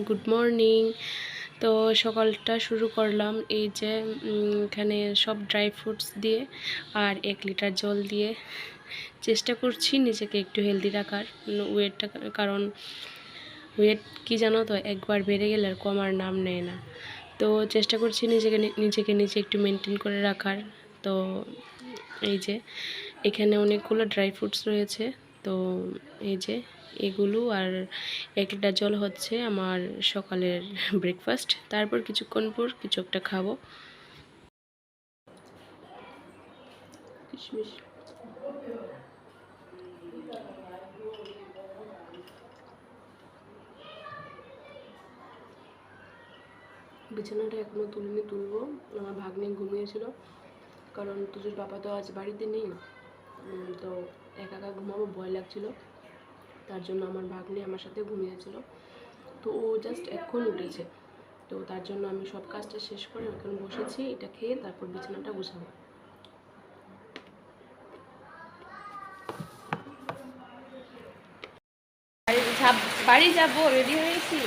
Good morning. তো সকালটা শুরু করলাম এই যে এখানে সব ড্রাই ফ্রুটস দিয়ে আর 1 লিটার জল দিয়ে। চেষ্টা করছি নিজেকে একটু হেলদি রাখার, ওয়েটটা, কারণ ওয়েট কি জানো তো, একবার বেড়ে গেলে আর কমার নাম নেয় না। তো চেষ্টা করছি নিজে একটু মেনটেন করে রাখার। তো এই যে এখানে অনেকগুলো ড্রাই ফ্রুটস রয়েছে। তো এই যে এগুলো আর 1 লিটার জল হচ্ছে আমার সকালের ব্রেকফাস্ট। তারপর কিছুক্ষণ পর কিছু একটা খাবো। কিশমিশ বিছানাটা এখনও তুলবো। আমার ভাগ্নে ঘুমিয়েছিল, কারণ তুজুর বাবা তো আজ বাড়িতে নেই। তো একা একা ঘুমাবো, ভয় লাগছিল। তার জন্য আমার ভাগ্নে আমার সাথে ঘুমিয়েছিল। তো ও জাস্ট এখন উঠেছে। তো তার জন্য আমি সব কাজটা শেষ করে এখন বসেছি। এটা খেয়ে তারপর বিছানাটা গুছাবো। বাড়ি যাবো, রেডি হয়েছি।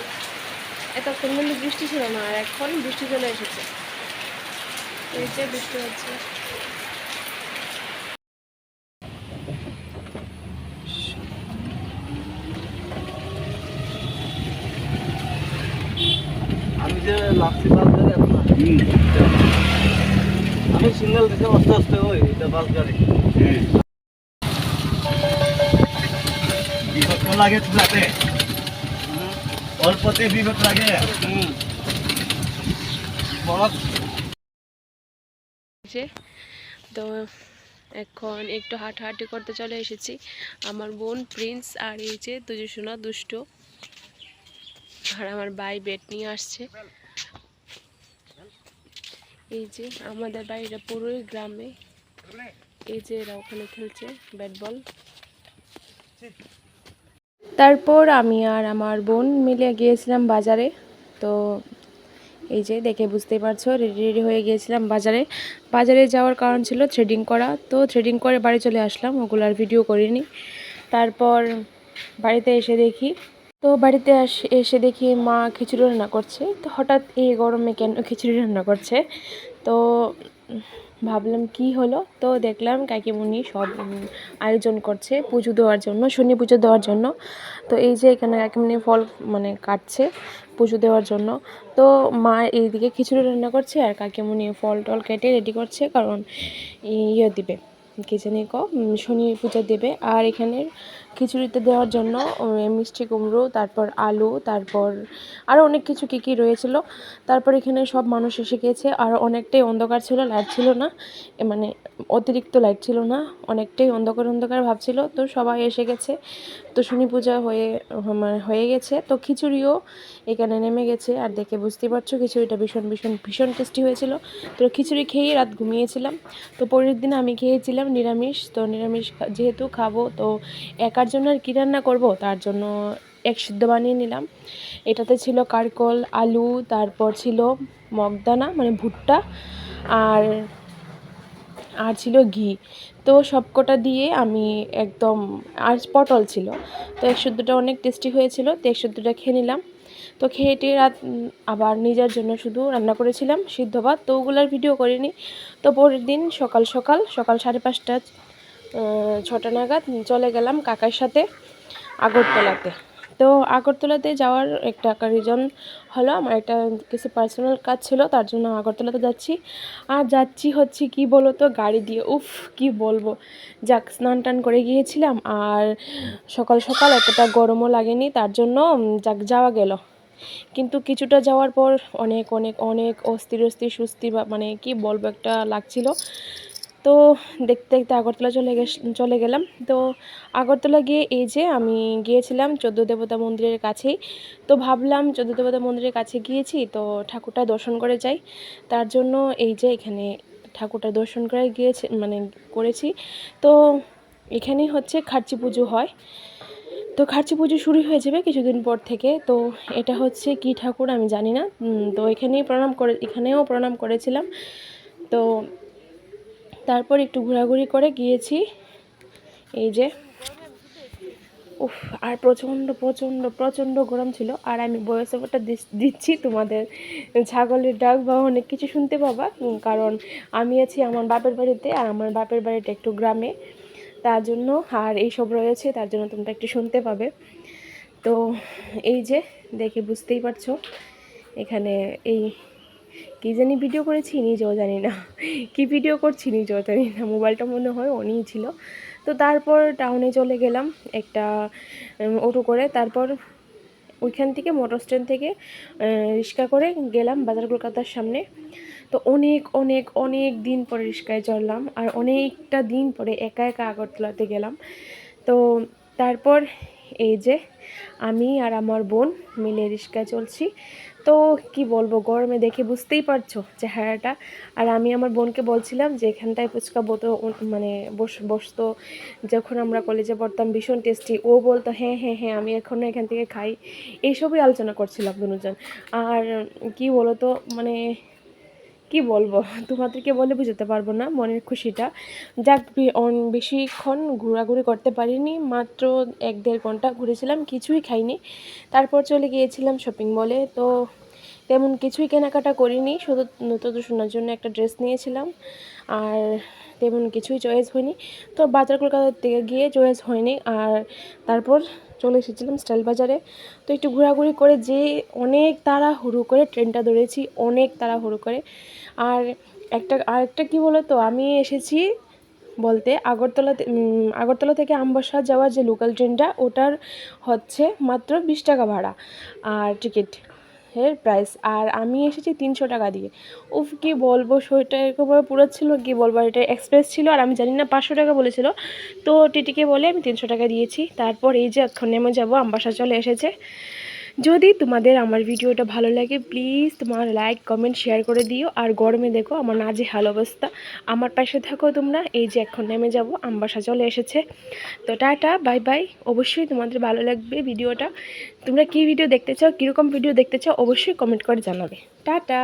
এতক্ষণ কিন্তু বৃষ্টি ছিল না, আর এখন বৃষ্টি চলে এসেছে। এই যে বৃষ্টি হচ্ছে। আমি যে লাচ্ছি বাস গাড়ি আমি সিগন্যাল দিতে আস্তে আস্তে ওই এটা বাস গাড়ি বিপদ তো লাগে তুলাতে, অল্পতে বিপদ লাগে। তো এখন একটু হাঁটাহাঁটি করতে চলে এসেছি। আমার বোন প্রিন্স আর এই যে দুজোশোনা দুষ্ট, আর আমার ভাই ব্যাট নিয়ে আসছে। এই যে আমাদের বাড়িটা পুরোই গ্রামে। এই যে এরা ওখানে খেলছে ব্যাট বল। তারপর আমি আর আমার বোন মিলে গিয়েছিলাম বাজারে। তো এই যে দেখে বুঝতেই পারছো, রেডি হয়ে গিয়েছিলাম বাজারে যাওয়ার কারণ ছিল থ্রেডিং করা। তো থ্রেডিং করে বাড়ি চলে আসলাম, ওগুলো আর ভিডিও করিনি। তারপর বাড়িতে এসে দেখি মা খিচুড়ি রান্না করছে। তো হঠাৎ এই গরমে কেন খিচুড়ি রান্না করছে? তো ভাবলাম কি হলো। তো দেখলাম কাকিমুনি সব আয়োজন করছে পুজো দেওয়ার জন্য, শনি পুজো দেওয়ার জন্য। তো এই যে এখানে কাকিমুনি ফল কাটছে পুজো দেওয়ার জন্য। তো মা এইদিকে খিচুড়ি রান্না করছে আর কাকিমুনি ফল টল কেটে রেডি করছে, কারণ ইয়ে দিবে, কি জানি শনি পূজা দেবে। আর এখানে খিচুড়িতে দেওয়ার জন্য মিষ্টি কুমড়ো, তারপর আলু, তারপর আরও অনেক কিছু কী রয়েছিল। তারপর এখানে সব মানুষ এসে গিয়েছে, আর অনেকটাই অন্ধকার ছিল, লাইট ছিল না, অতিরিক্ত লাইট ছিল না, অনেকটাই অন্ধকার ভাবছিল। তো সবাই এসে গেছে। তো শনি পূজা হয়ে গেছে। তো খিচুড়িও এখানে নেমে গেছে, আর দেখে বুঝতেই পারছো খিচুড়িটা ভীষণ টেস্টি হয়েছিল। তো খিচুড়ি খেয়েই রাত ঘুমিয়েছিলাম। তো পরের দিন আমি খেয়েছিলাম নিরামিষ। তো নিরামিষ যেহেতু খাবো, তো একার জন্য আর কী রান্না করব, তার জন্য এক সিদ্ধ বানিয়ে নিলাম। এটাতে ছিল কারকল, আলু, তারপর ছিল মগদানা ভুট্টা, আর ছিল ঘি। তো সবকটা দিয়ে আমি একদম, আর পটল ছিল। তো এক শুদ্ধটা অনেক টেস্টি হয়েছিল। তো এক শুদ্ধটা খেয়ে নিলাম। তো খেয়ে রাত আবার নিজের জন্য শুধু রান্না করেছিলাম সিদ্ধ ভাত। তো ওগুলোর ভিডিও করিনি। তো পরের দিন সকাল 5:30 6টা নাগাদ চলে গেলাম কাকার সাথে আগরতলাতে। তো আগরতলাতে যাওয়ার একটা রিজন হলো, আমার একটা কিছু পার্সোনাল কাজ ছিল, তার জন্য আগরতলাতে যাচ্ছি। আর হচ্ছে কি বলো তো, গাড়ি দিয়ে। কি বলবো, যাক স্নান টান করে গিয়েছিলাম, আর সকাল এতটা গরমও লাগেনি, তার জন্য যাক যাওয়া গেল। কিন্তু কিছুটা যাওয়ার পর অনেক অনেক অনেক অস্থির সুস্থি বা কি বলবো, একটা লাগছিল। তো দেখতে দেখতে আগরতলা চলে গেলাম। তো আগরতলা গিয়ে এই যে আমি গিয়েছিলাম 14 দেবতা মন্দিরের কাছেই। তো ভাবলাম 14 দেবতা মন্দিরের কাছে গিয়েছি, তো ঠাকুরটা দর্শন করে যাই। তার জন্য এই যে এখানে ঠাকুরটা দর্শন করে করেছি। তো এখানেই হচ্ছে খার্চি পুজো হয়। তো খার্চি পুজো শুরু হয়ে যাবে কিছুদিন পর থেকে। তো এটা হচ্ছে কি ঠাকুর আমি জানি না। তো এখানেও প্রণাম করেছিলাম। তো তারপর একটু ঘোরাঘুরি করে গিয়েছি। এই যে উফ, আর প্রচণ্ড প্রচণ্ড প্রচণ্ড গরম ছিল। আর আমি ভয়েস ওভারটা দিচ্ছি, তোমাদের ছাগলের ডাক বা অনেক কিছু শুনতে পাবা, কারণ আমি আছি আমার বাপের বাড়িতে, আর আমার বাপের বাড়িটা একটু গ্রামে, তার জন্য আর এইসব রয়েছে, তার জন্য তোমরা একটু শুনতে পাবে। তো এই যে দেখে বুঝতেই পারছো, এখানে এই কী জানি ভিডিও করেছি নিজেও জানি না, কি ভিডিও করছি নিজেও জানি না, মোবাইলটা মনে হয় অনই ছিল। তো তারপর টাউনে চলে গেলাম একটা অটো করে, তারপর ওইখান থেকে মোটর স্ট্যান্ড থেকে রিক্সা করে গেলাম বাজার কলকাতার সামনে। তো অনেক অনেক অনেক দিন পরে রিক্সায় চড়লাম, আর অনেকটা দিন পরে একা একা আগরতলাতে গেলাম। তো তারপর এই যে আমি আর আমার বোন মিলে রিক্সায় চলছি। তো কি বলবো, গরমে দেখে বুঝতেই পারছো চেহারাটা। আর আমি আমার বোনকে বলছিলাম যে এখানটায় ফুচকা মানে বসতো যখন আমরা কলেজে পড়তাম, ভীষণ টেস্টি। ও বলতো হ্যাঁ হ্যাঁ হ্যাঁ, আমি এখনও এখান থেকে খাই। এইসবই আলোচনা করছিলাম দুজন। আর কি বলো তো, মানে কি বলবো, তোমাদেরকে বলে বোঝাতে পারবো না মনের খুশিটা। যাক, বেশিক্ষণ ঘোরাঘুরি করতে পারিনি, মাত্র 1-1.5 ঘন্টা ঘুরেছিলাম, কিছুই খাইনি। তারপর চলে গিয়েছিলাম শপিং মলে। তো তেমন কিছুই কেনাকাটা করিনি, শুধু নতুন শোনার জন্য একটা ড্রেস নিয়েছিলাম, আর তেমন কিছুই চয়েস হয়নি। তো বাজার কলকাতার থেকে গিয়ে চয়েস হয়নি, আর তারপর চলে এসেছিলাম স্টাইল বাজারে। তো একটু ঘোরাঘুরি করে যে অনেক তাড়াহুড়ো করে ট্রেনটা ধরেছি, অনেক তাড়াহুড়ো করে। আর আরেকটা কী বলো তো, আমি এসেছি বলতে আগরতলা থেকে আমবাসা যাওয়ার যে লোকাল ট্রেনটা, ওটার হচ্ছে মাত্র 20 টাকা ভাড়া আর টিকিট এর প্রাইস, আর আমি এসেছি 300 টাকা দিয়ে। উফ, কী বলবো, শরীরটা এরকমভাবে পুরোচ্ছিল, কী বলবো। এটা এক্সপ্রেস ছিল, আর আমি জানি না 500 টাকা বলেছিল, তো টিটিকে বলে আমি 300 টাকা দিয়েছি। তারপর এই যে এখন নেমে যাবো, আমবাসা চলে এসেছে। যদি তোমাদের আমার ভিডিওটা ভালো লাগে, প্লিজ তোমার লাইক কমেন্ট শেয়ার করে দিও। আর গরমে দেখো আমার নাজেহাল অবস্থা, আমার পাশে থাকো তোমরা। এই যে এখন নেমে যাব, আমবাসা চলে এসেছে। তো টাটা, বাই বাই। অবশ্যই তোমাদের ভালো লাগবে ভিডিওটা। তোমরা কী ভিডিও দেখতে চাও, কীরকম ভিডিও দেখতে চাও, অবশ্যই কমেন্ট করে জানাবে। টাটা।